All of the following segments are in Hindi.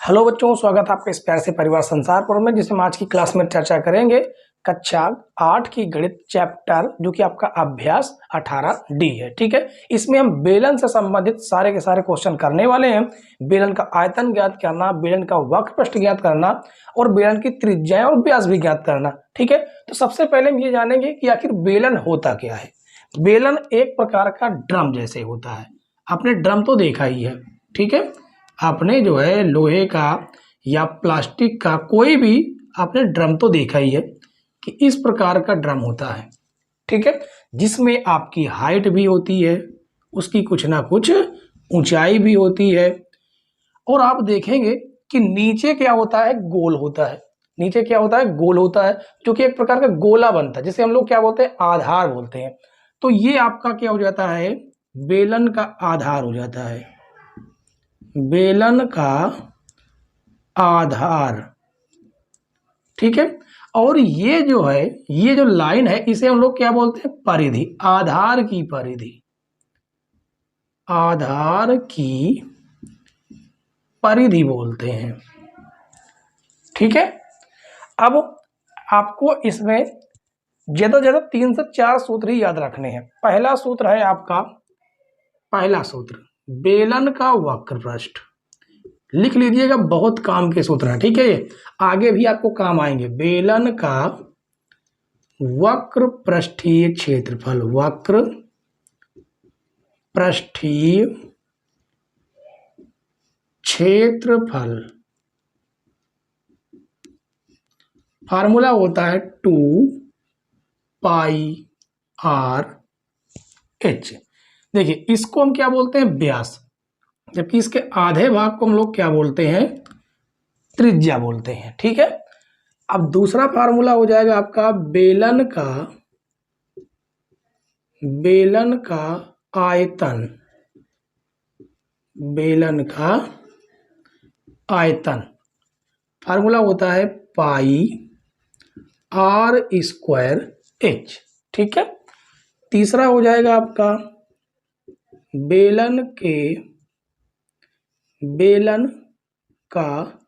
हेलो बच्चों, स्वागत है आपका इस प्यारे से परिवार संसार पर में, जिसमें आज की क्लास में चर्चा करेंगे कक्षा 8 की गणित चैप्टर, जो कि आपका अभ्यास 18D है। ठीक है, इसमें हम बेलन से संबंधित सारे के सारे क्वेश्चन करने वाले हैं। बेलन का आयतन ज्ञात करना, बेलन का वक्रपृष्ठ ज्ञात करना और बेलन की त्रिज्याएं और व्यास भी ज्ञात करना। ठीक है, तो सबसे पहले हम ये जानेंगे कि आखिर बेलन होता क्या है। बेलन एक प्रकार का ड्रम जैसे होता है। आपने ड्रम तो देखा ही है। ठीक है, आपने जो है लोहे का या प्लास्टिक का कोई भी आपने ड्रम तो देखा ही है कि इस प्रकार का ड्रम होता है। ठीक है, जिसमें आपकी हाइट भी होती है, उसकी कुछ ना कुछ ऊंचाई भी होती है, और आप देखेंगे कि नीचे क्या होता है, गोल होता है। नीचे क्या होता है, गोल होता है, जो कि एक प्रकार का गोला बनता है, जिसे हम लोग क्या बोलते हैं, आधार बोलते हैं। तो ये आपका क्या हो जाता है, बेलन का आधार हो जाता है। बेलन का आधार। ठीक है, और ये जो है, ये जो लाइन है, इसे हम लोग क्या बोलते हैं, परिधि। आधार की परिधि, आधार की परिधि बोलते हैं। ठीक है, अब आपको इसमें ज्यादा से ज्यादा 3 से 4 सूत्र ही याद रखने हैं। पहला सूत्र है आपका, पहला सूत्र बेलन का वक्रपृष्ठ। लिख लीजिएगा, बहुत काम के सूत्र हैं। ठीक है, ये आगे भी आपको काम आएंगे। बेलन का वक्र पृष्ठीय क्षेत्रफल, वक्र पृष्ठीय क्षेत्रफल फार्मूला होता है 2πr/h। देखिए, इसको हम क्या बोलते हैं, व्यास, जबकि इसके आधे भाग को हम लोग क्या बोलते हैं, त्रिज्या बोलते हैं। ठीक है, अब दूसरा फार्मूला हो जाएगा आपका बेलन का आयतन। बेलन का आयतन फार्मूला होता है πr²h। ठीक है, तीसरा हो जाएगा आपका बेलन का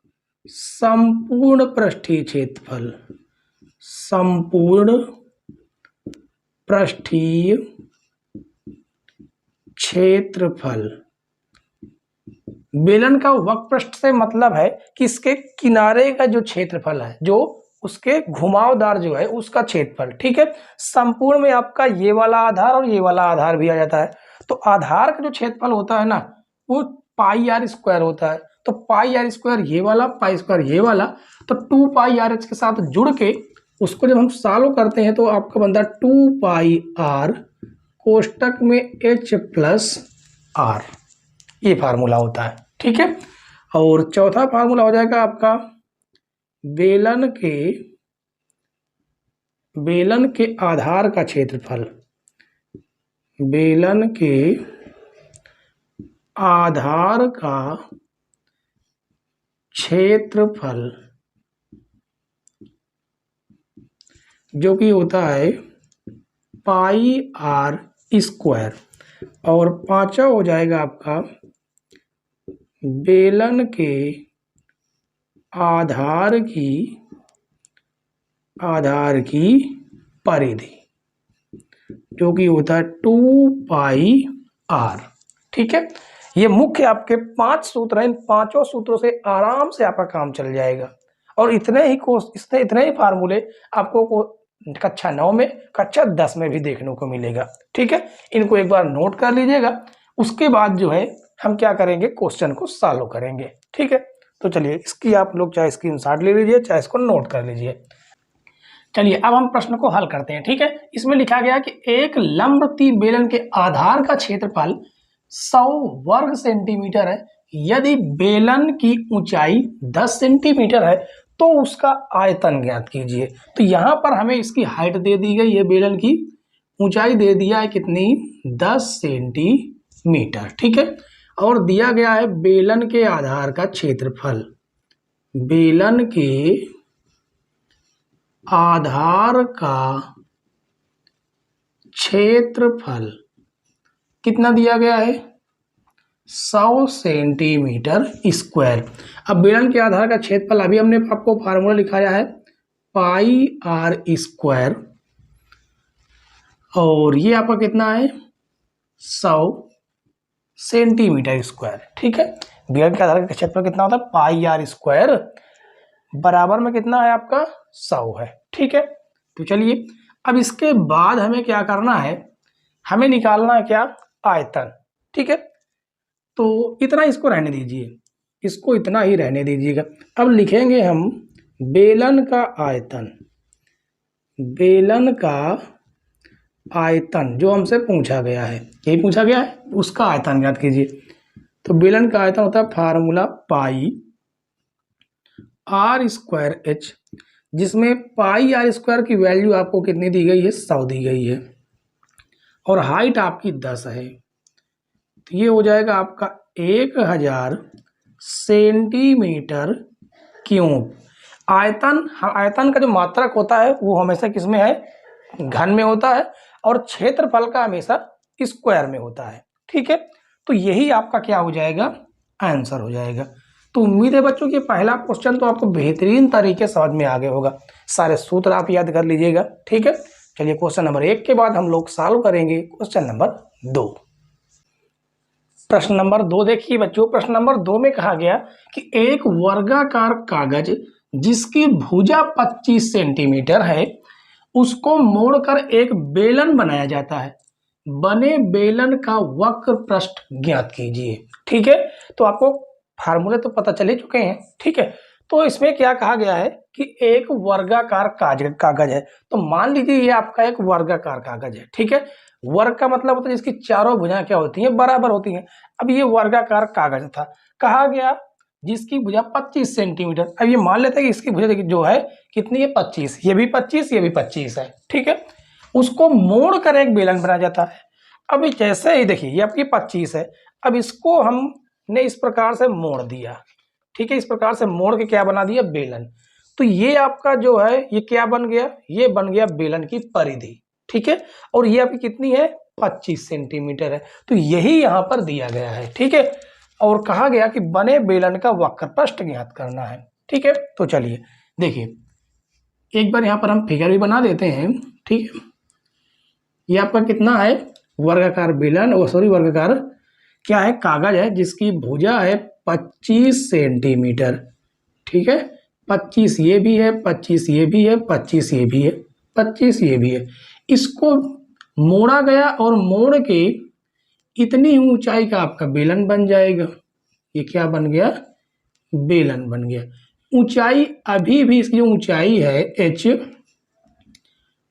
संपूर्ण पृष्ठीय क्षेत्रफल, संपूर्ण पृष्ठीय क्षेत्रफल। बेलन का वक्रपृष्ठ से मतलब है कि इसके किनारे का जो क्षेत्रफल है, जो उसके घुमावदार जो है उसका क्षेत्रफल। ठीक है, संपूर्ण में आपका ये वाला आधार और ये वाला आधार भी आ जाता है। तो आधार का जो क्षेत्रफल होता है ना, वो πr² होता है। तो πr² ये वाला, π² ये वाला, तो 2πrh के साथ जुड़ के उसको जब हम सॉल्व करते हैं तो आपका बनता है 2πr कोष्टक में h+r। ये फार्मूला होता है। ठीक है, और चौथा फार्मूला हो जाएगा आपका बेलन के आधार का क्षेत्रफल। बेलन के आधार का क्षेत्रफल, जो कि होता है πr²। और पांचवा हो जाएगा आपका बेलन के आधार की परिधि, जो कि होता है 2πr। ठीक है, ये मुख्य आपके 5 सूत्र हैं। इन पांचों सूत्रों से आराम से आपका काम चल जाएगा। और इतने ही फार्मूले आपको कक्षा 9 में, कक्षा 10 में भी देखने को मिलेगा। ठीक है, इनको एक बार नोट कर लीजिएगा। उसके बाद जो है हम क्या करेंगे, क्वेश्चन को सॉल्व करेंगे। ठीक है, तो चलिए, इसकी आप लोग चाहे स्क्रीनशॉट ले लीजिए, चाहे इसको नोट कर लीजिए। चलिए, अब हम प्रश्न को हल करते हैं। ठीक है, इसमें लिखा गया कि एक लंबवृत्तीय बेलन के आधार का क्षेत्रफल 100 वर्ग सेंटीमीटर है। यदि बेलन की ऊंचाई 10 सेंटीमीटर है तो उसका आयतन ज्ञात कीजिए। तो यहां पर हमें इसकी हाइट दे दी गई है, बेलन की ऊंचाई दे दिया है कितनी, 10 सेंटीमीटर। ठीक है, और दिया गया है बेलन के आधार का क्षेत्रफल। बेलन के आधार का क्षेत्रफल कितना दिया गया है, 100 सेंटीमीटर स्क्वायर। अब बेलन के आधार का क्षेत्रफल अभी हमने आपको फार्मूला लिखाया है पाई आर स्क्वायर, और ये आपका कितना है 100 सेंटीमीटर स्क्वायर। ठीक है, बेलन के आधार का क्षेत्रफल कितना होता है पाई आर स्क्वायर, बराबर में कितना है आपका 100 है। ठीक है, तो चलिए अब इसके बाद हमें क्या करना है, हमें निकालना है क्या आयतन। ठीक है, तो इतना इसको रहने दीजिए, इसको इतना ही रहने दीजिएगा। अब लिखेंगे हम बेलन का आयतन, बेलन का आयतन जो हमसे पूछा गया है, यही पूछा गया है, उसका आयतन याद कीजिए। तो बेलन का आयतन होता है formula pi R square H, जिसमें पाई आर स्क्वायर की वैल्यू आपको कितनी दी गई है 100 दी गई है, और हाइट आपकी 10 है। तो ये हो जाएगा आपका 1000 सेंटीमीटर क्यूब। आयतन, आयतन का जो मात्रक होता है वो हमेशा किसमें है, घन में होता है, और क्षेत्रफल का हमेशा स्क्वायर में होता है। ठीक है, तो यही आपका क्या हो जाएगा, आंसर हो जाएगा। तो उम्मीद है बच्चों कि पहला क्वेश्चन तो आपको बेहतरीन तरीके समझ में आ गया होगा, सारे सूत्र आप याद कर लीजिएगा। ठीक है, चलिए क्वेश्चन नंबर 1 के बाद हम लोग सॉल्व करेंगे क्वेश्चन नंबर 2। प्रश्न नंबर 2 देखिए बच्चों, प्रश्न नंबर 2 में कहा गया कि एक वर्गाकार कागज जिसकी भुजा 25 सेंटीमीटर है, उसको मोड़कर एक बेलन बनाया जाता है, बने बेलन का वक्र पृष्ठ ज्ञात कीजिए। ठीक है, तो आपको फार्मूले तो पता चल ही चुके हैं। ठीक है, तो इसमें क्या कहा गया है कि एक वर्गाकार कागज है, तो मान लीजिए ये आपका एक वर्गाकार कागज है। ठीक है, वर्ग का मतलब होता है जिसकी चारों भुजाएं क्या होती हैं, बराबर होती हैं। अब ये वर्गाकार कागज था, कहा गया जिसकी भुजा 25 सेंटीमीटर। अब ये मान लेते हैं कि इसकी भुजा जो है कितनी है 25, ये भी 25, ये भी 25 है। ठीक है, उसको मोड़ कर एक बेलन बनाया जाता है। अब जैसे ही देखिए ये आपकी 25 है, अब इसको हमने इस प्रकार से मोड़ दिया। ठीक है, इस प्रकार से मोड़ के क्या बना दिया, बेलन। तो ये आपका जो है ये क्या बन गया, ये बन गया बेलन की परिधि। ठीक है, और ये आपकी कितनी है 25 सेंटीमीटर है, तो यही यहाँ पर दिया गया है। ठीक है, और कहा गया कि बने बेलन का वक्र पृष्ठ ज्ञात करना है। ठीक है, तो चलिए देखिए एक बार यहाँ पर हम फिगर भी बना देते हैं। ठीक है, ये आपका कितना है वर्गाकार बेलन, वर्गाकार क्या है कागज है जिसकी भुजा है 25 सेंटीमीटर। ठीक है, 25 ये भी है, 25 ये भी है, 25 ये भी है, 25 ये भी है। इसको मोड़ा गया और मोड़ के इतनी ऊंचाई का आपका बेलन बन जाएगा। ये क्या बन गया, बेलन बन गया। ऊंचाई अभी भी इसकी जो ऊंचाई है h,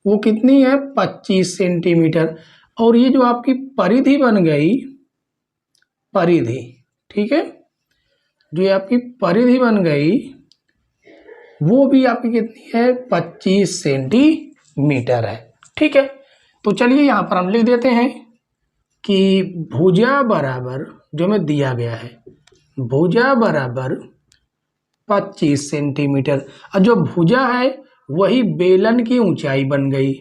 वो कितनी है 25 सेंटीमीटर, और ये जो आपकी परिधि बन गई, परिधि, ठीक है, जो आपकी परिधि बन गई वो भी आपकी कितनी है 25 सेंटीमीटर है। ठीक है, तो चलिए यहाँ पर हम लिख देते हैं कि भुजा बराबर जो हमें दिया गया है, भुजा बराबर 25 सेंटीमीटर, और जो भुजा है वही बेलन की ऊंचाई बन गई।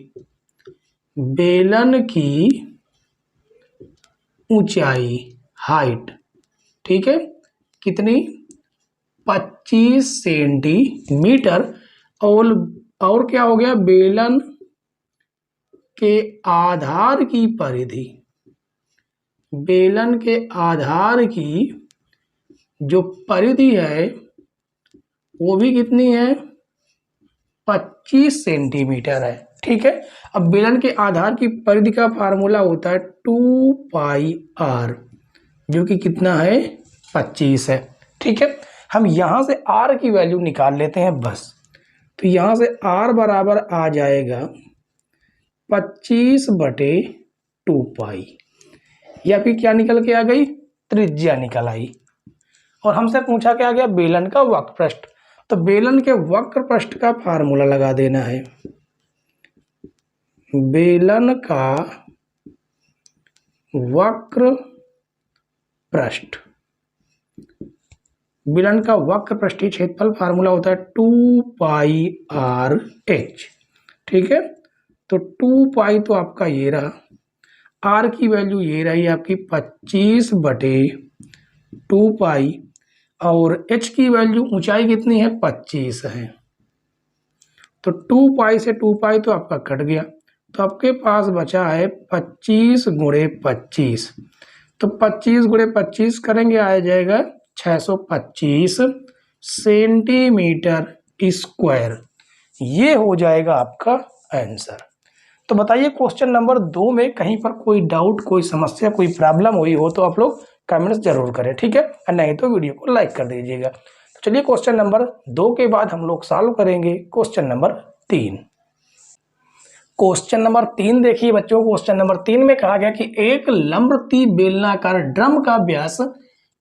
बेलन की ऊंचाई, हाइट, ठीक है, कितनी 25 सेंटीमीटर, और क्या हो गया बेलन के आधार की परिधि, बेलन के आधार की जो परिधि है वो भी कितनी है 25 सेंटीमीटर है। ठीक है, अब बेलन के आधार की परिधि का फार्मूला होता है 2 पाई आर, जो कि कितना है 25 है। ठीक है, हम यहां से आर की वैल्यू निकाल लेते हैं बस। तो यहां से आर बराबर आ जाएगा 25/2 पाई, या फिर क्या निकल के आ गई, त्रिज्या निकल आई। और हमसे पूछा क्या गया बेलन का वक्र पृष्ठ, तो बेलन के वक्र पृष्ठ का फार्मूला लगा देना है। बेलन का वक्र पृष्ठ, बेलन का वक्र पृष्ठीय क्षेत्रफल फार्मूला होता है 2 पाई आर एच। ठीक है, तो 2 पाई तो आपका ये रहा, आर की वैल्यू ये रही आपकी 25/2 पाई, और एच की वैल्यू ऊंचाई कितनी है 25 है। तो 2 पाई से 2 पाई तो आपका कट गया, तो आपके पास बचा है 25 गुणे 25। तो 25 गुणे 25 करेंगे, आ जाएगा 625 सेंटीमीटर स्क्वायर। ये हो जाएगा आपका आंसर। तो बताइए क्वेश्चन नंबर 2 में कहीं पर कोई डाउट, कोई समस्या, कोई प्रॉब्लम हुई हो तो आप लोग कमेंट्स जरूर करें, ठीक है, और नहीं तो वीडियो को लाइक कर दीजिएगा। तो चलिए क्वेश्चन नंबर 2 के बाद हम लोग सॉल्व करेंगे क्वेश्चन नंबर 3। क्वेश्चन नंबर 3 देखिए बच्चों, क्वेश्चन नंबर 3 में कहा गया कि एक लंबवती बेलनाकार ड्रम का व्यास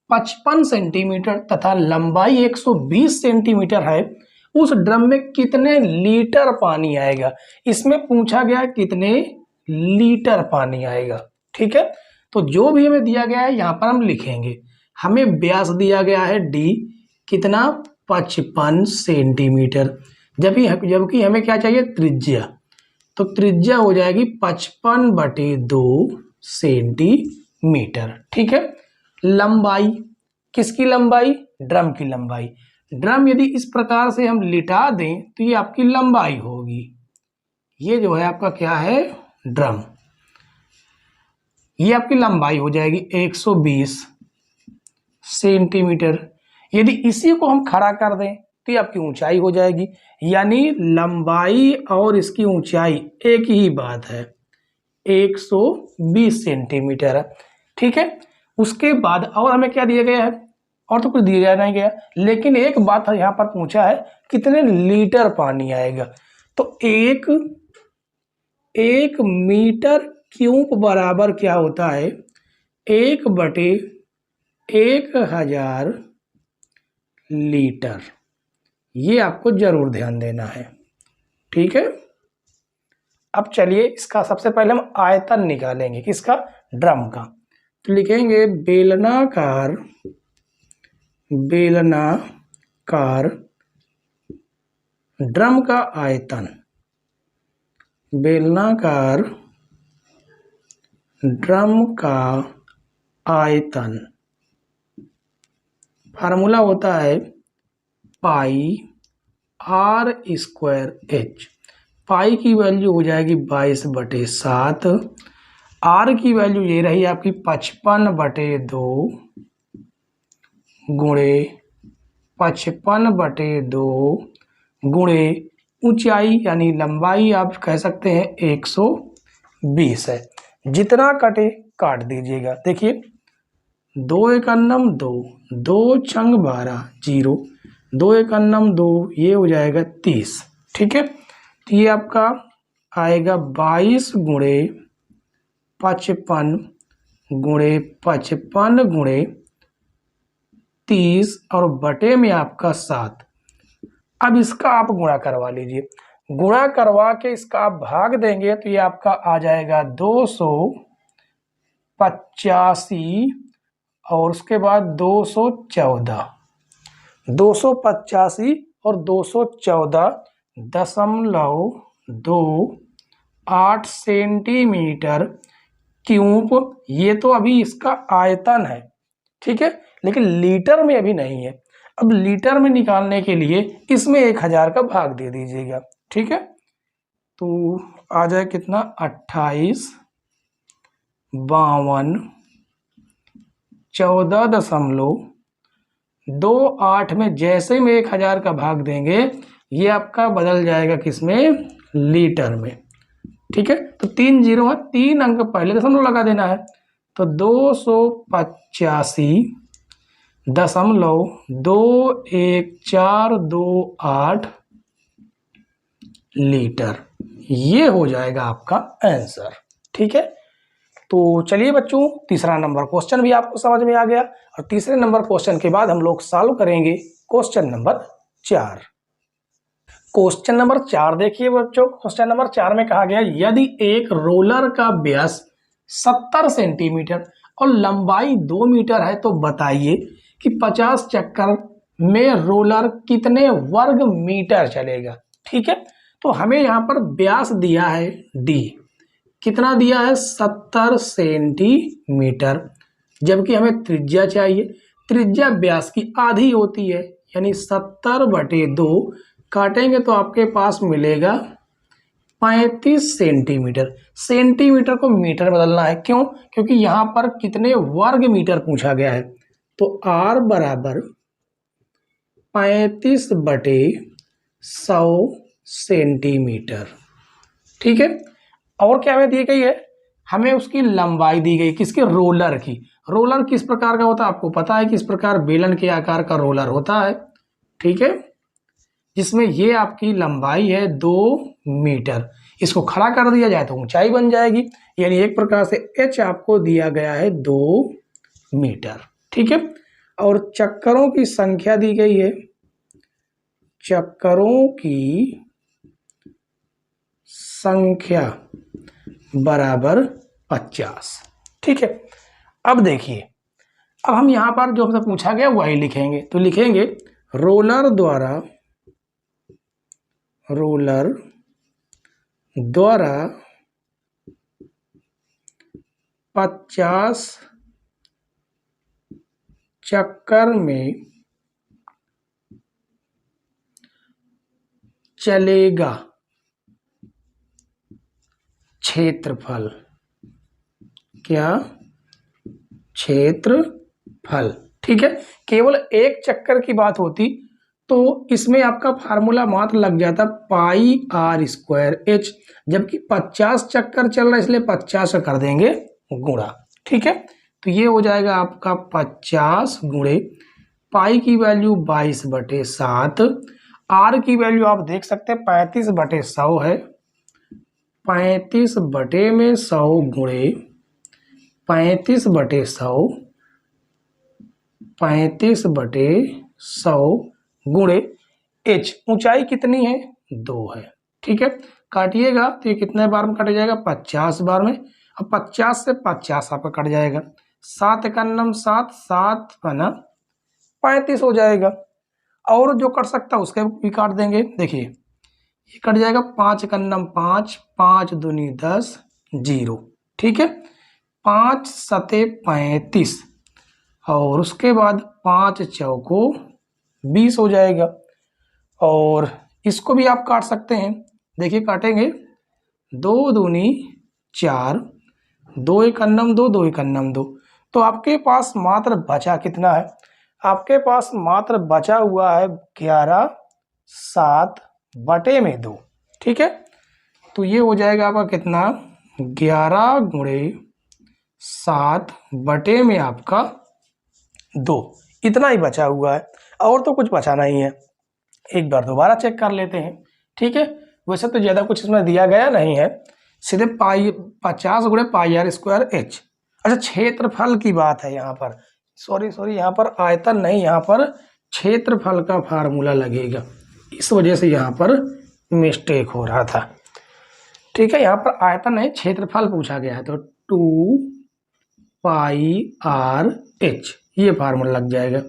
55 सेंटीमीटर तथा लंबाई 120 सेंटीमीटर है। उस ड्रम में कितने लीटर पानी आएगा? इसमें पूछा गया कितने लीटर पानी आएगा, ठीक है। तो जो भी हमें दिया गया है यहाँ पर हम लिखेंगे। हमें व्यास दिया गया है डी, कितना 55 सेंटीमीटर, जबकि हमें क्या चाहिए त्रिज्या, तो त्रिज्या हो जाएगी 55/2 सेंटीमीटर, ठीक है। लंबाई, किसकी लंबाई? ड्रम की लंबाई। ड्रम यदि इस प्रकार से हम लिटा दें तो ये आपकी लंबाई होगी। ये जो है आपका क्या है? ड्रम। ये आपकी लंबाई हो जाएगी 120 सेंटीमीटर। यदि इसी को हम खड़ा कर दें तो ये आपकी ऊंचाई हो जाएगी, यानी लंबाई और इसकी ऊंचाई एक ही बात है, 120 सेंटीमीटर है, ठीक है। उसके बाद और हमें क्या दिया गया है? और तो कुछ दिया नहीं गया, लेकिन एक बात यहाँ पर पूछा है कितने लीटर पानी आएगा। तो एक मीटर क्यूब बराबर क्या होता है? 1/1000 लीटर। ये आपको जरूर ध्यान देना है, ठीक है। अब चलिए इसका सबसे पहले हम आयतन निकालेंगे, किसका? ड्रम का। तो लिखेंगे बेलनाकार ड्रम का आयतन, बेलनाकार ड्रम का आयतन फार्मूला होता है पाई r²h। पाई की वैल्यू हो जाएगी 22/7, आर की वैल्यू ये रही आपकी 55/2 गुणे 55/2 गुणे ऊंचाई यानी लंबाई आप कह सकते हैं 120 है। जितना कटे काट दीजिएगा। देखिए 2 एकन्नम 2, 2 छंग 12, 0, 2 एकन्नम 2, ये हो जाएगा 30, ठीक है। तो ये आपका आएगा 22 गुणे 55 गुणे 55 गुणे 30 और बटे में आपका 7। अब इसका आप गुणा करवा लीजिए। गुणा करवा के इसका आप भाग देंगे तो ये आपका आ जाएगा 285 और उसके बाद 214, 285 और 214.28 सेंटीमीटर क्यूब। ये तो अभी इसका आयतन है, ठीक है, लेकिन लीटर में अभी नहीं है। अब लीटर में निकालने के लिए इसमें 1000 का भाग दे दीजिएगा, ठीक है। तो आ जाए कितना? 28, 52, 14.28 में जैसे में 1000 का भाग देंगे ये आपका बदल जाएगा किसमें? लीटर में, ठीक है। तो 3 जीरो है, 3 अंक पहले दशमलव लगा देना है। तो 285.21428 लीटर। ये हो जाएगा आपका आंसर, ठीक है। तो चलिए बच्चों, तीसरा नंबर क्वेश्चन भी आपको समझ में आ गया, और तीसरे नंबर क्वेश्चन के बाद हम लोग सॉल्व करेंगे क्वेश्चन नंबर 4। क्वेश्चन नंबर 4 देखिए बच्चों, क्वेश्चन नंबर 4 में कहा गया यदि एक रोलर का व्यास 70 सेंटीमीटर और लंबाई 2 मीटर है तो बताइए कि 50 चक्कर में रोलर कितने वर्ग मीटर चलेगा, ठीक है। तो हमें यहाँ पर व्यास दिया है डी, कितना दिया है 70 सेंटीमीटर, जबकि हमें त्रिज्या चाहिए। त्रिज्या व्यास की आधी होती है, यानी 70/2 काटेंगे तो आपके पास मिलेगा 35 सेंटीमीटर। सेंटीमीटर को मीटर बदलना है, क्यों? क्योंकि यहाँ पर कितने वर्ग मीटर पूछा गया है। तो R बराबर 35/100 सेंटीमीटर। ठीक है। और क्या हमें दी गई है? हमें उसकी लंबाई दी गई, किसके? रोलर की। रोलर किस प्रकार का होता है आपको पता है, किस प्रकार बेलन के आकार का रोलर होता है। ठीक है, जिसमें ये आपकी लंबाई है 2 मीटर। इसको खड़ा कर दिया जाए तो ऊंचाई बन जाएगी, यानी एक प्रकार से h आपको दिया गया है 2 मीटर। ठीक है, और चक्करों की संख्या दी गई है, चक्करों की संख्या बराबर 50। ठीक है, अब देखिए, अब हम यहां पर जो हमसे पूछा गया वही लिखेंगे। तो लिखेंगे रोलर द्वारा 50 चक्कर में चलेगा क्षेत्रफल। क्या? क्षेत्रफल। ठीक है, केवल एक चक्कर की बात होती तो इसमें आपका फार्मूला मात्र लग जाता πr²h, जबकि 50 चक्कर चल रहा है इसलिए 50 कर देंगे गुणा। ठीक है, तो ये हो जाएगा आपका 50 गुणे पाई की वैल्यू 22/7, आर की वैल्यू आप देख सकते हैं 35/100 है। 35/100 गुणे 35/100, 35/100 गुणे h, ऊंचाई कितनी है? 2 है। ठीक है, काटिएगा तो ये कितने बार में कट जाएगा? 50 बार में। अब 50 से 50 आपका कट जाएगा, 7 एकन्नम 7, 7 बना 35 हो जाएगा। और जो कट सकता है उसके भी काट देंगे। देखिए ये कट जाएगा, 5 एकन्नम 5, 5 दूनी 10, 0। ठीक है, 5 सते 35 और उसके बाद 5 चौको 20 हो जाएगा। और इसको भी आप काट सकते हैं। देखिए काटेंगे, 2 दूनी 4, 2 एकन्नम 2, 2 एकन्नम 2। तो आपके पास मात्र बचा कितना है? आपके पास मात्र बचा हुआ है 11/7/2। ठीक है, तो ये हो जाएगा आपका कितना? 11 गुणे 7/में आपका 2, इतना ही बचा हुआ है, और तो कुछ बचा नहीं है। एक बार दोबारा चेक कर लेते हैं। ठीक है, वैसे तो ज़्यादा कुछ इसमें दिया गया नहीं है, सीधे 50 गुणे πr²h। अच्छा, क्षेत्रफल की बात है यहाँ पर, सॉरी यहाँ पर आयतन नहीं, यहाँ पर क्षेत्रफल का फार्मूला लगेगा, इस वजह से यहाँ पर मिस्टेक हो रहा था। ठीक है, यहाँ पर आयतन नहीं क्षेत्रफल पूछा गया है, तो 2πrh ये फार्मूला लग जाएगा।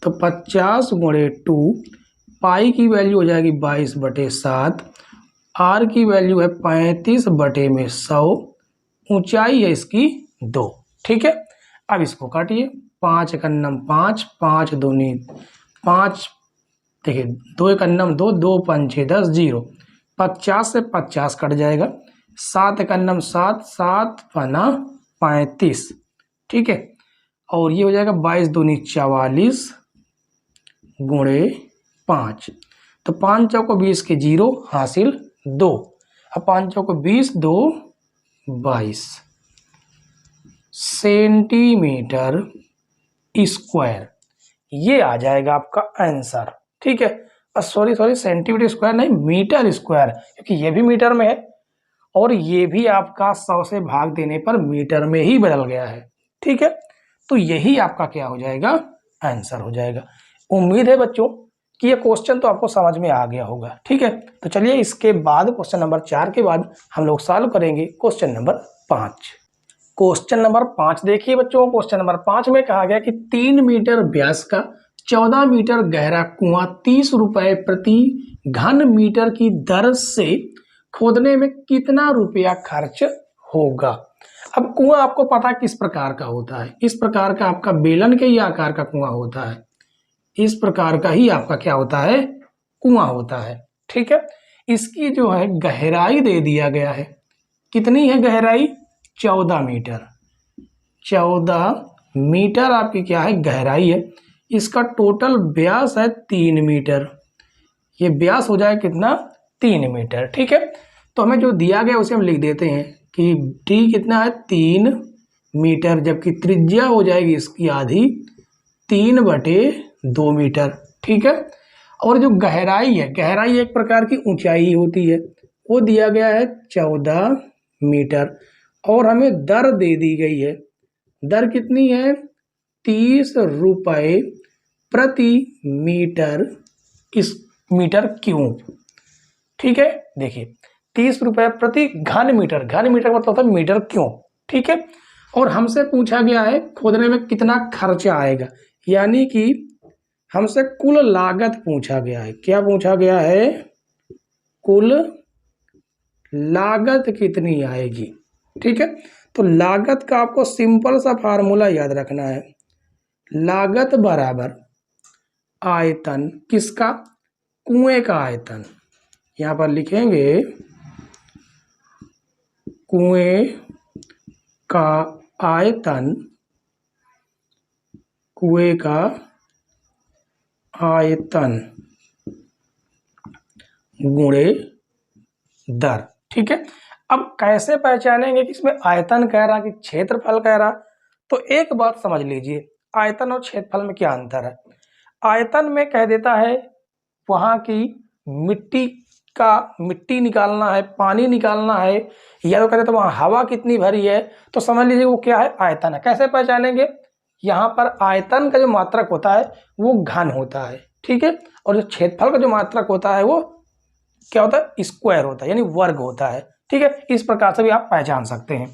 तो 50 गुणे 2, पाई की वैल्यू हो जाएगी 22/7, आर की वैल्यू है 35/100, ऊंचाई है इसकी 2। ठीक है, अब इसको काटिए, 5 एकन्नम 5, 5 दूनी 5, देखिए 2 एकन्नम 2, 2 पंचे 10, 0। 50 से 50 कट जाएगा, 7 एकन्नम 7, 7 पना 35। ठीक है, और ये हो जाएगा 22 दूनी 44 गुणे 5, तो 5 चौको 20 के 0 हासिल 2। अब 5 चौको 20, 2 22 सेंटीमीटर स्क्वायर, ये आ जाएगा आपका आंसर। ठीक है, सॉरी सेंटीमीटर स्क्वायर नहीं, मीटर स्क्वायर, क्योंकि ये भी मीटर में है और ये भी आपका 100 से भाग देने पर मीटर में ही बदल गया है। ठीक है, तो यही आपका क्या हो जाएगा? आंसर हो जाएगा। उम्मीद है बच्चों कि ये क्वेश्चन तो आपको समझ में आ गया होगा। ठीक है, तो चलिए इसके बाद क्वेश्चन नंबर 4 के बाद हम लोग सॉल्व करेंगे क्वेश्चन नंबर 5। क्वेश्चन नंबर 5 देखिए बच्चों, क्वेश्चन नंबर 5 में कहा गया कि 3 मीटर व्यास का 14 मीटर गहरा कुआं 30 रुपए प्रति घन मीटर की दर से खोदने में कितना रुपया खर्च होगा। अब कुआं आपको पता किस प्रकार का होता है, इस प्रकार का आपका बेलन के ही आकार का कुआं होता है, इस प्रकार का ही आपका क्या होता है, कुआं होता है। ठीक है, इसकी जो है गहराई दे दिया गया है, कितनी है गहराई, 14 मीटर, 14 मीटर आपकी क्या है गहराई है। इसका टोटल व्यास है 3 मीटर, ये व्यास हो जाए कितना, 3 मीटर। ठीक है, तो हमें जो दिया गया उसे हम लिख देते हैं कि डी कितना है, 3 मीटर, जबकि त्रिज्या हो जाएगी इसकी आधी, 3/2 मीटर। ठीक है, और जो गहराई है, गहराई एक प्रकार की ऊंचाई होती है, वो दिया गया है 14 मीटर, और हमें दर दे दी गई है, दर कितनी है, 30 रुपये प्रति मीटर, इस मीटर क्यूब। ठीक है, देखिए 30 रुपये प्रति घन मीटर, घन मीटर मतलब होता है मीटर क्यूब। ठीक है, और हमसे पूछा गया है खोदने में कितना खर्चा आएगा, यानी कि हमसे कुल लागत पूछा गया है। क्या पूछा गया है, कुल लागत कितनी आएगी। ठीक है, तो लागत का आपको सिंपल सा फार्मूला याद रखना है, लागत बराबर आयतन किसका, कुएं का आयतन। यहां पर लिखेंगे कुएं का आयतन, कुएं का आयतन गुणे दर। ठीक है, अब कैसे पहचानेंगे कि इसमें आयतन कह रहा कि क्षेत्रफल कह रहा, तो एक बात समझ लीजिए, आयतन और क्षेत्रफल में क्या अंतर है। आयतन में कह देता है वहां की मिट्टी निकालना है, पानी निकालना है, या तो कहते तो वहां हवा कितनी भरी है, तो समझ लीजिए वो क्या है, आयतन है। कैसे पहचानेंगे, यहाँ पर आयतन का जो मात्रक होता है वो घन होता है। ठीक है, और जो क्षेत्रफल का जो मात्रक होता है वो क्या होता है, स्क्वायर होता है, यानी वर्ग होता है। ठीक है, इस प्रकार से भी आप पहचान सकते हैं।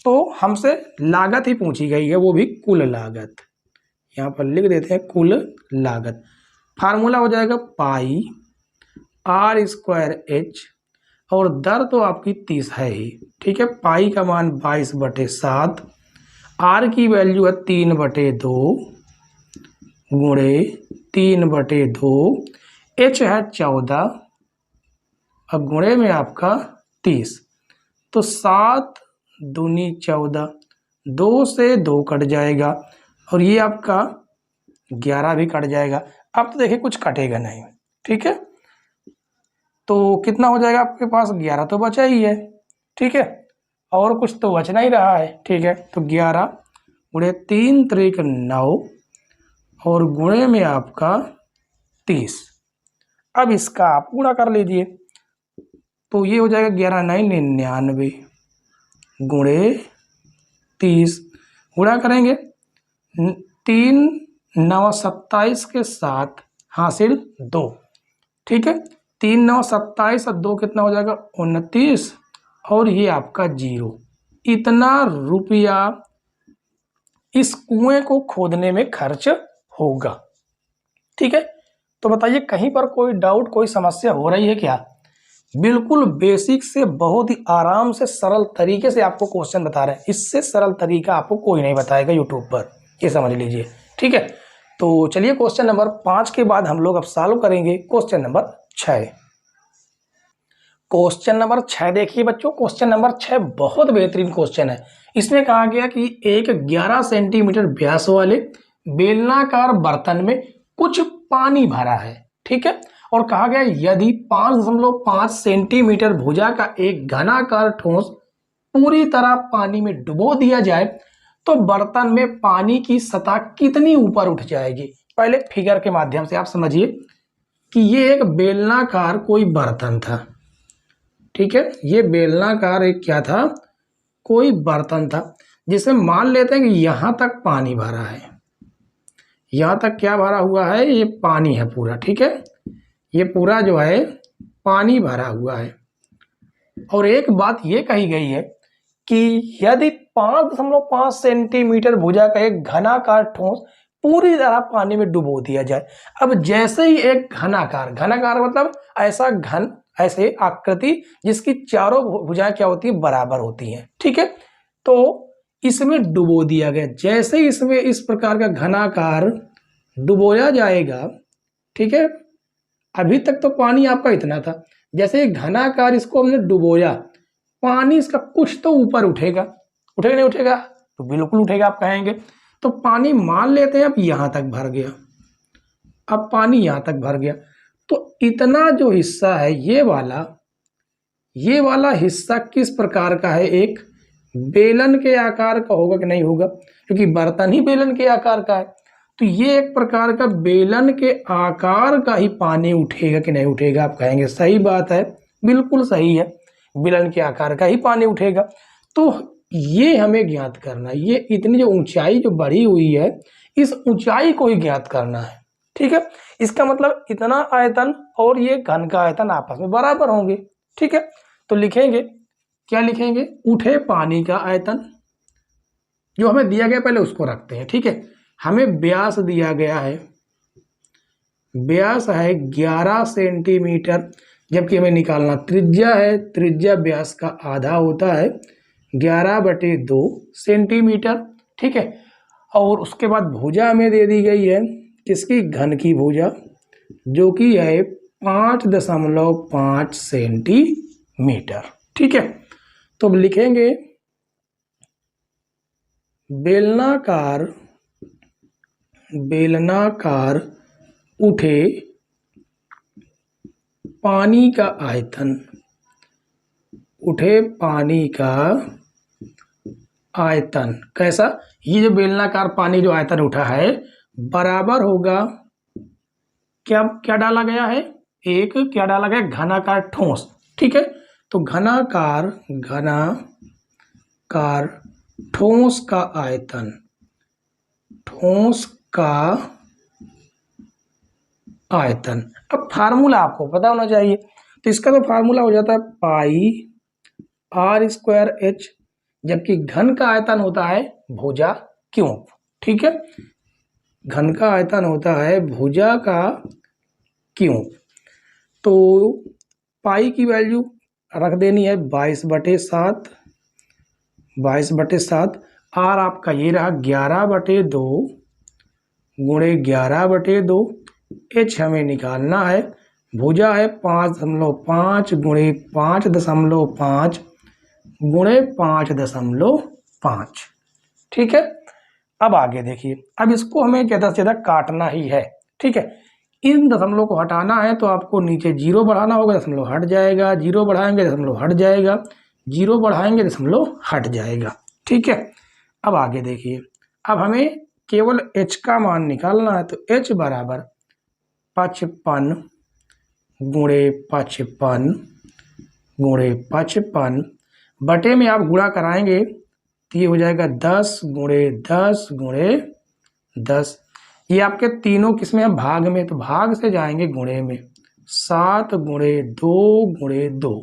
तो हमसे लागत ही पूछी गई है, वो भी कुल लागत, यहाँ पर लिख देते हैं कुल लागत। फार्मूला हो जाएगा पाई r²h, और दर तो आपकी 30 है ही। ठीक है, पाई का मान 22/7, आर की वैल्यू है 3/2 गुणे 3/2, एच है 14 और गुणे में आपका 30, तो 7 दूनी 14, 2 से 2 कट जाएगा, और ये आपका 11 भी कट जाएगा। अब तो देखिए कुछ कटेगा नहीं। ठीक है, तो कितना हो जाएगा आपके पास, 11 तो बचा ही है। ठीक है, और कुछ तो बचना ही रहा है। ठीक है, तो 11 गुणे 3 त्रिक 9, और गुणे में आपका 30। अब इसका आप गुणा कर लीजिए, तो ये हो जाएगा 11 9 99 गुणे 30, गुणा करेंगे 3 9 27 के साथ हासिल 2। ठीक है, 3 9 27 और 2 कितना हो जाएगा, 29, और ये आपका 0। इतना रुपया इस कुएं को खोदने में खर्च होगा। ठीक है, तो बताइए कहीं पर कोई डाउट, कोई समस्या हो रही है क्या। बिल्कुल बेसिक से बहुत ही आराम से सरल तरीके से आपको क्वेश्चन बता रहे हैं, इससे सरल तरीका आपको कोई नहीं बताएगा यूट्यूब पर, ये समझ लीजिए। ठीक है, तो चलिए क्वेश्चन नंबर 5 के बाद हम लोग अब सॉल्व करेंगे क्वेश्चन नंबर 6। क्वेश्चन नंबर 6 देखिए बच्चों, क्वेश्चन नंबर 6 बहुत बेहतरीन क्वेश्चन है। इसमें कहा गया कि एक 11 सेंटीमीटर व्यास वाले बेलनाकार बर्तन में कुछ पानी भरा है। ठीक है, और कहा गया यदि 5.5 सेंटीमीटर भुजा का एक घनाकार ठोस पूरी तरह पानी में डुबो दिया जाए तो बर्तन में पानी की सतह कितनी ऊपर उठ जाएगी। पहले फिगर के माध्यम से आप समझिए कि ये एक बेलनाकार कोई बर्तन था। ठीक है, ये बेलनाकार एक क्या था, कोई बर्तन था, जिसे मान लेते हैं कि यहां तक पानी भरा है, यहां तक क्या भरा हुआ है, ये पानी है पूरा। ठीक है, ये पूरा जो है पानी भरा हुआ है, और एक बात ये कही गई है कि यदि 5.5 सेंटीमीटर भुजा का एक घनाकार ठोस पूरी तरह पानी में डुबो दिया जाए। अब जैसे ही एक घनाकार मतलब ऐसा घन ऐसे आकृति जिसकी चारों भुजाएं क्या होती है, बराबर होती हैं। ठीक है, तो इसमें डुबो दिया गया। जैसे इसमें इस प्रकार का घनाकार डुबोया जाएगा, ठीक है, अभी तक तो पानी आपका इतना था, जैसे घनाकार इसको हमने डुबोया, पानी इसका कुछ तो ऊपर उठेगा, उठेगा नहीं उठेगा, तो बिल्कुल उठेगा आप कहेंगे। तो पानी मान लेते हैं अब यहां तक भर गया, अब पानी यहां तक भर गया, तो इतना जो हिस्सा है ये वाला हिस्सा किस प्रकार का है, एक बेलन के आकार का होगा कि नहीं होगा, क्योंकि बर्तन ही बेलन के आकार का है। तो ये एक प्रकार का बेलन के आकार का ही पानी उठेगा कि नहीं उठेगा, आप कहेंगे सही बात है, बिल्कुल सही है, बेलन के आकार का ही पानी उठेगा। तो ये हमें ज्ञात करना है, ये इतनी जो ऊंचाई जो बढ़ी हुई है, इस ऊंचाई को ही ज्ञात करना है। ठीक है, इसका मतलब इतना आयतन और ये घन का आयतन आपस में बराबर होंगे। ठीक है, तो लिखेंगे, क्या लिखेंगे, उठे पानी का आयतन, जो हमें दिया गया पहले उसको रखते हैं। ठीक है, हमें व्यास दिया गया है, व्यास है 11 सेंटीमीटर, जबकि हमें निकालना त्रिज्या है, त्रिज्या व्यास का आधा होता है, 11/2 सेंटीमीटर। ठीक है, और उसके बाद भुजा हमें दे दी गई है, किसकी, घन की भुजा, जो कि है 5.5 सेंटीमीटर। ठीक है, तो अब लिखेंगे बेलनाकार उठे पानी का आयतन, उठे पानी का आयतन कैसा, ये जो बेलनाकार पानी जो आयतन उठा है बराबर होगा, क्या डाला गया है, एक क्या डाला गया, घनाकार ठोस। ठीक है, तो घनाकार ठोस का आयतन, ठोस का आयतन। अब फार्मूला आपको पता होना चाहिए, तो इसका तो फार्मूला हो जाता है पाई r²h, जबकि घन का आयतन होता है भुजा क्यूब। ठीक है, घन का आयतन होता है भुजा का क्यूब। तो पाई की वैल्यू रख देनी है 22/7, 22/7। आर आपका ये रहा 11/2 गुणे 11/2, एच हमें निकालना है, भुजा है 5.5 गुणे 5.5 गुणे 5.5। ठीक है, अब आगे देखिए, अब इसको हमें ज़्यादा से ज़्यादा काटना ही है। ठीक है, इन दशमलव को हटाना है तो आपको नीचे 0 बढ़ाना होगा, दशमलव हट जाएगा, 0 बढ़ाएंगे दशमलव हट जाएगा, 0 बढ़ाएंगे दशमलव हट जाएगा। ठीक है, अब आगे देखिए, अब हमें केवल h का मान निकालना है, तो h बराबर 55 गुणे 55 गुणे 55 बटे में आप गुणा कराएंगे तो ये हो जाएगा 10 गुणे 10 गुणे 10। ये आपके तीनों किस में है, भाग में, तो भाग से जाएंगे गुणे में, 7 गुणे 2 गुणे 2,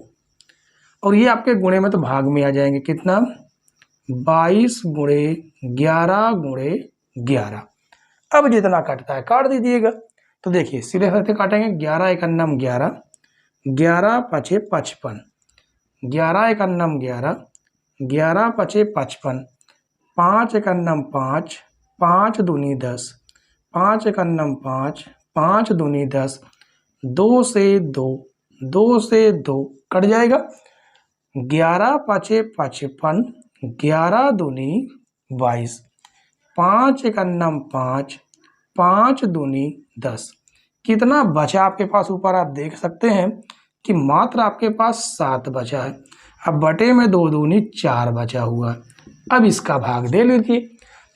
और ये आपके गुणे में तो भाग में आ जाएंगे, कितना, 22 गुणे 11 गुणे 11। अब जितना कटता है काट दीजिएगा। तो देखिए सीधे सीधे काटेंगे, 11 एकन्नम 11, 11 पचे 55, 11 एकन्नम 11, 11 पचे 55, 5 एकन्नम 5, 5 दूनी 10, 5 एकन्नम 5, 5 दूनी 10, 2 से 2, 2 से 2 कट जाएगा, 11 पचे 55, 11 दूनी 22, 5 एकन्नम 5, 5 दूनी 10। कितना बचा आपके पास, ऊपर आप देख सकते हैं कि मात्र आपके पास 7 बचा है। अब बटे में 2 दूनी 4 बचा हुआ है। अब इसका भाग दे लीजिए,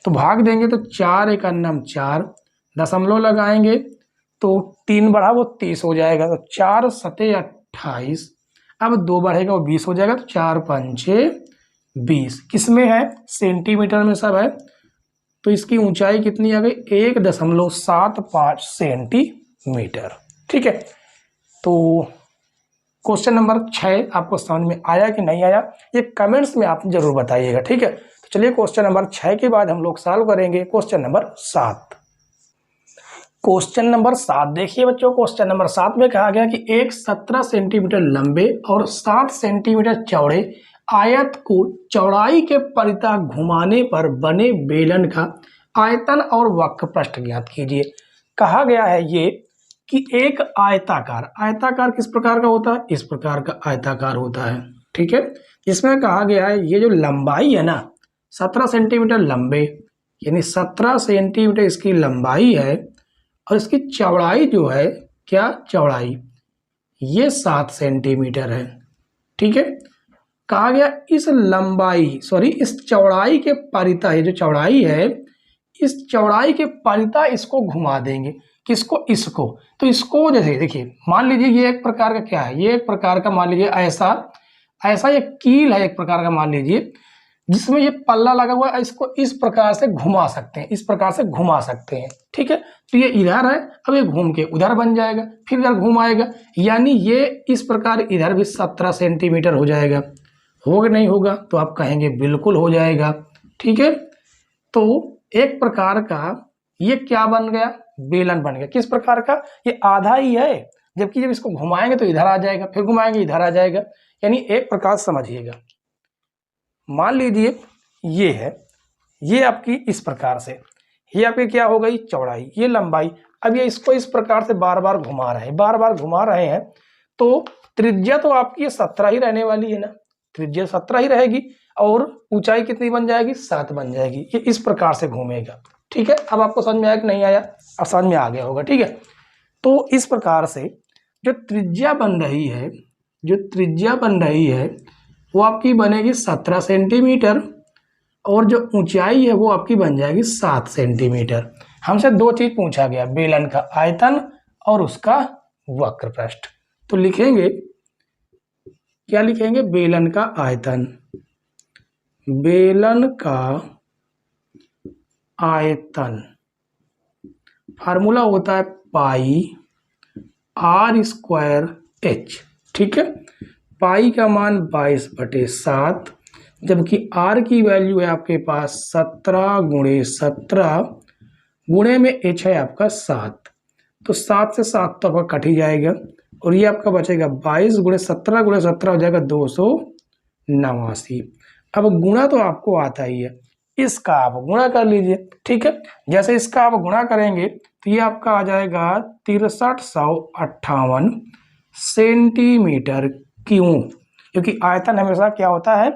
तो भाग देंगे तो 4 एकन्नम 4, दशमलव लगाएंगे तो 3 बढ़ा वो 30 हो जाएगा, तो 4 सते 28, अब 2 बढ़ेगा वो 20 हो जाएगा, तो 4 पंचे 20। किस में है, सेंटीमीटर में सब है, तो इसकी ऊंचाई कितनी आ गई, 1.75 सेंटीमीटर। ठीक है, तो क्वेश्चन नंबर 6 आपको समझ में आया कि नहीं आया, ये कमेंट्स में आप जरूर बताइएगा। ठीक है, तो चलिए क्वेश्चन नंबर 6 के बाद हम लोग सॉल्व करेंगे क्वेश्चन नंबर 7। क्वेश्चन नंबर 7 देखिए बच्चों, क्वेश्चन नंबर 7 में कहा गया कि एक 17 सेंटीमीटर लंबे और 7 सेंटीमीटर चौड़े आयत को चौड़ाई के परितः घुमाने पर बने बेलन का आयतन और वक्र पृष्ठ ज्ञात कीजिए। कहा गया है ये कि एक आयताकार, आयताकार किस प्रकार का होता है, इस प्रकार का आयताकार होता है, ठीक है। इसमें कहा गया है ये जो लंबाई है ना 17 सेंटीमीटर लंबे, यानी 17 सेंटीमीटर इसकी लंबाई है और इसकी चौड़ाई जो है, क्या चौड़ाई, ये 7 सेंटीमीटर है, ठीक है। कहा गया इस लंबाई इस चौड़ाई के परितः, ये जो चौड़ाई है इस चौड़ाई के परितः इसको घुमा देंगे, किसको, इसको। तो इसको जैसे देखिए, मान लीजिए ये एक प्रकार का क्या है, ये एक प्रकार का मान लीजिए ऐसा ऐसा ये कील है एक प्रकार का, मान लीजिए जिसमें ये पल्ला लगा हुआ है, इसको इस प्रकार से घुमा सकते हैं, इस प्रकार से घुमा सकते हैं, ठीक है। तो ये इधर है, अब ये घूम के उधर बन जाएगा, फिर इधर घूम आएगा, यानी ये इस प्रकार इधर भी 17 सेंटीमीटर हो जाएगा। होगा नहीं होगा तो आप कहेंगे बिल्कुल हो जाएगा, ठीक है। तो एक प्रकार का ये क्या बन गया, बेलन बन गया। किस प्रकार का, ये आधा ही है, जबकि जब इसको घुमाएंगे तो इधर आ जाएगा, फिर घुमाएंगे इधर आ जाएगा, यानी एक प्रकार समझिएगा। मान लीजिए ये है, ये आपकी इस प्रकार से, ये आपकी क्या हो गई चौड़ाई, ये लंबाई। अब ये इसको इस प्रकार से बार बार घुमा रहे हैं, बार बार घुमा रहे हैं, तो त्रिज्या तो आपकी 17 ही रहने वाली है ना, त्रिज्या 17 ही रहेगी और ऊंचाई कितनी बन जाएगी, 7 बन जाएगी। ये इस प्रकार से घूमेगा, ठीक है। अब आपको समझ में आया कि नहीं आया, अब समझ में आ गया होगा, ठीक है। तो इस प्रकार से जो त्रिज्या बन रही है, जो त्रिज्या बन रही है वो आपकी बनेगी 17 सेंटीमीटर और जो ऊंचाई है वो आपकी बन जाएगी 7 सेंटीमीटर। हमसे दो चीज पूछा गया, बेलन का आयतन और उसका वक्र पृष्ठ। तो लिखेंगे, क्या लिखेंगे, बेलन का आयतन, बेलन का आयतन फार्मूला होता है पाई आर स्क्वायर एच, ठीक है। पाई का मान 22/7, जबकि आर की वैल्यू है आपके पास 17 × 17 गुणे में एच है आपका 7, तो 7 से 7 तो आपका कट ही जाएगा और ये आपका बचेगा 22 × 17 × 17 हो जाएगा 289। अब गुणा तो आपको आता ही है, इसका आप गुणा कर लीजिए, ठीक है। जैसे इसका आप गुणा करेंगे तो ये आपका आ जाएगा 6358 सेंटीमीटर क्यूब, क्योंकि आयतन हमेशा क्या होता है,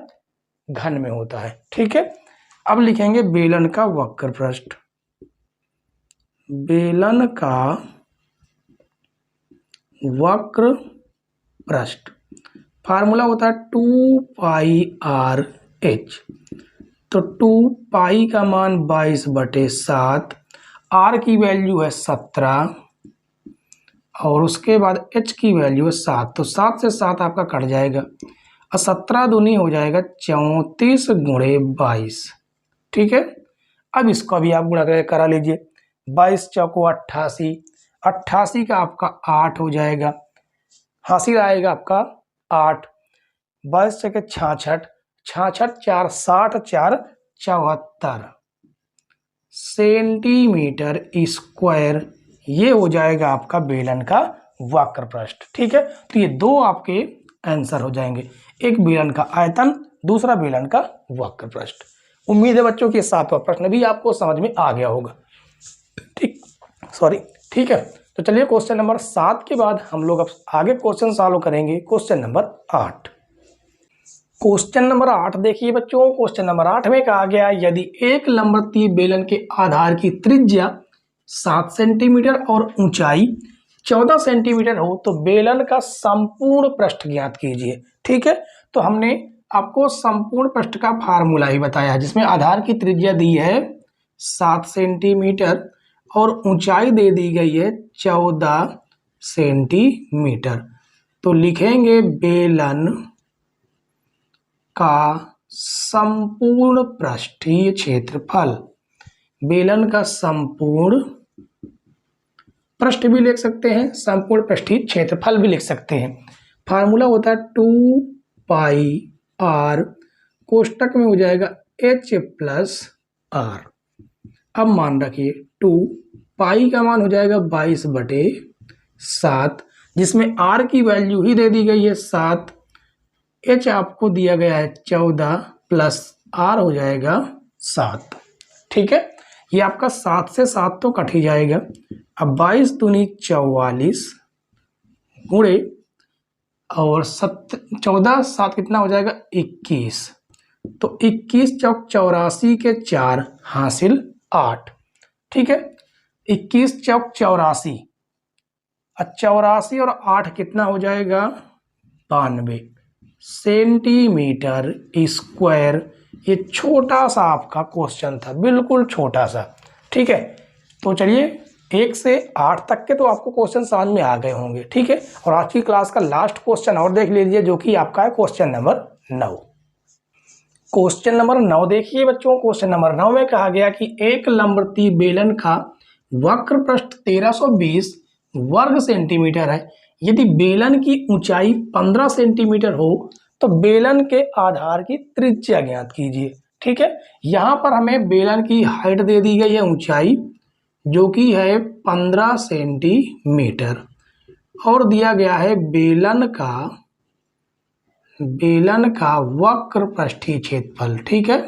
घन में होता है, ठीक है। अब लिखेंगे बेलन का वक्र पृष्ठ, बेलन का वक्र पृष्ठ फार्मूला होता है 2πr/h। तो 2 का मान 22/7, आर की वैल्यू है 17 और उसके बाद h की वैल्यू है 7, तो 7 से 7 आपका कट जाएगा और 17 दूनी हो जाएगा 34 × 22, ठीक है। अब इसको भी आप गुणा करा लीजिए, 22 चौको 88, 88 का आपका 8 हो जाएगा, हासिल आएगा आपका 8, 22 चौके 66, 66 4 60 4 74 सेंटीमीटर स्क्वायर, ये हो जाएगा आपका बेलन का वक्र पृष्ठ, ठीक है। तो ये दो आपके आंसर हो जाएंगे, एक बेलन का आयतन, दूसरा बेलन का वक्र पृष्ठ। उम्मीद है बच्चों कि 7वां प्रश्न भी आपको समझ में आ गया होगा, ठीक है। तो चलिए क्वेश्चन नंबर 7 के बाद हम लोग अब आगे क्वेश्चन सॉल्व करेंगे, क्वेश्चन नंबर 8। क्वेश्चन नंबर 8 देखिए बच्चों, क्वेश्चन नंबर 8 में कहा गया यदि एक लंबवतीय बेलन के आधार की त्रिज्या 7 सेंटीमीटर और ऊंचाई 14 सेंटीमीटर हो तो बेलन का संपूर्ण पृष्ठ ज्ञात कीजिए, ठीक है। तो हमने आपको संपूर्ण पृष्ठ का फार्मूला ही बताया है, जिसमें आधार की त्रिज्या दी है 7 सेंटीमीटर और ऊंचाई दे दी गई है 14 सेंटीमीटर। तो लिखेंगे बेलन का संपूर्ण पृष्ठीय क्षेत्रफल, बेलन का संपूर्ण पृष्ठ भी लिख सकते हैं, संपूर्ण पृष्ठीय क्षेत्रफल भी लिख सकते हैं। फार्मूला होता है 2πr, कोष्टक में हो जाएगा h + r। अब मान रखिए 2 पाई का मान हो जाएगा 22/7, जिसमें आर की वैल्यू ही दे दी गई है 7, एच आपको दिया गया है 14 प्लस आर हो जाएगा 7। ठीक है, ये आपका 7 से 7 तो कट ही जाएगा। अब 22 दूनी 44 गुणे और 14 7 कितना हो जाएगा 21, तो 21 चौक 84 के 4 हासिल 8। ठीक है, 21 चौक 84, 84 और 8 कितना हो जाएगा 92 सेंटीमीटर स्क्वायर। ये छोटा सा आपका क्वेश्चन था, बिल्कुल छोटा सा। ठीक है, तो चलिए 1 से 8 तक के तो आपको क्वेश्चन समझ में आ गए होंगे। ठीक है, और आज की क्लास का लास्ट क्वेश्चन और देख लीजिए, जो कि आपका है क्वेश्चन नंबर 9। क्वेश्चन नंबर 9 देखिए बच्चों, क्वेश्चन नंबर 9 में कहा गया कि एक लंबवृत्तीय बेलन का वक्र पृष्ठ 1320 वर्ग सेंटीमीटर है। यदि बेलन की ऊंचाई 15 सेंटीमीटर हो तो बेलन के आधार की त्रिज्या ज्ञात कीजिए। ठीक है, यहां पर हमें बेलन की हाइट दे दी गई है, ऊंचाई जो कि है 15 सेंटीमीटर, और दिया गया है बेलन का वक्र पृष्ठीय क्षेत्रफल। ठीक है,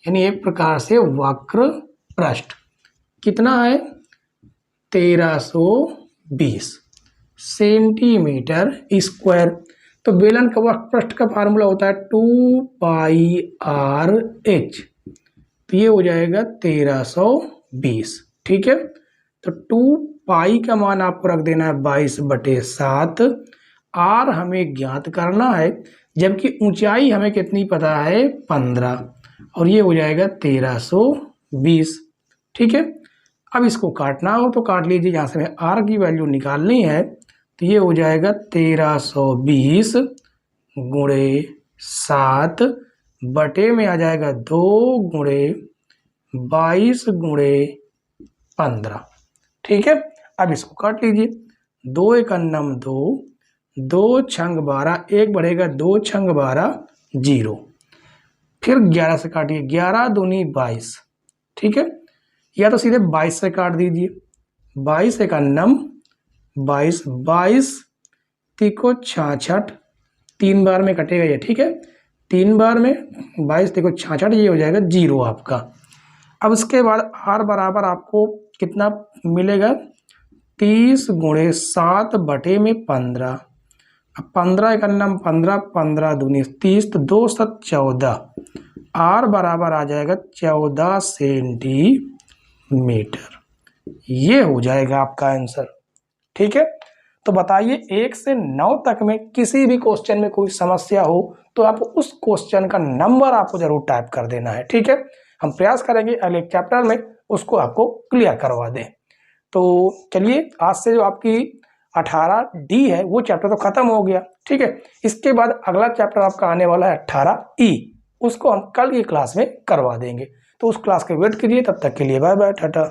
यानी एक प्रकार से वक्र पृष्ठ कितना है 1320 सेंटीमीटर स्क्वायर। तो बेलन का वक्र पृष्ठ का फार्मूला होता है 2πr/h, तो ये हो जाएगा 1320। ठीक है, तो 2 का मान आपको रख देना है 22/7, आर हमें ज्ञात करना है, जबकि ऊंचाई हमें कितनी पता है 15, और ये हो जाएगा 1320। ठीक है, अब इसको काटना हो तो काट लीजिए, जहाँ से हमें आर की वैल्यू निकालनी है, तो ये हो जाएगा 1320 गुणे 7 बटे में आ जाएगा 2 गुणे 22 गुणे 15। ठीक है, अब इसको काट लीजिए, 2 × 2, 2 छंग 12, 1 बढ़ेगा 2 छंग 12 0, फिर 11 से काटिए, 11 दूनी 22। ठीक है, या तो सीधे 22 से काट दीजिए, 22 × 22, 22 तिको 66, 3 बार में कटेगा ये। ठीक है, 3 बार में 22 तिको 66, ये हो जाएगा 0 आपका। अब उसके बाद आर बराबर आपको कितना मिलेगा 30 गुणे 7 बटे में 15। अब 15 × 15, 15 दूनी 30, तो 2 × 7 14, आर बराबर आ जाएगा 14 सेंटीमीटर। ये हो जाएगा आपका आंसर। ठीक है, तो बताइए 1 से 9 तक में किसी भी क्वेश्चन में कोई समस्या हो तो आप उस क्वेश्चन का नंबर आपको जरूर टाइप कर देना है। ठीक है, हम प्रयास करेंगे अगले चैप्टर में उसको आपको क्लियर करवा दें। तो चलिए, आज से जो आपकी 18D है वो चैप्टर तो खत्म हो गया। ठीक है, इसके बाद अगला चैप्टर आपका आने वाला है 18E, उसको हम कल की क्लास में करवा देंगे। तो उस क्लास के वेट कीजिए, तब तक के लिए बाय बाय, टाटा।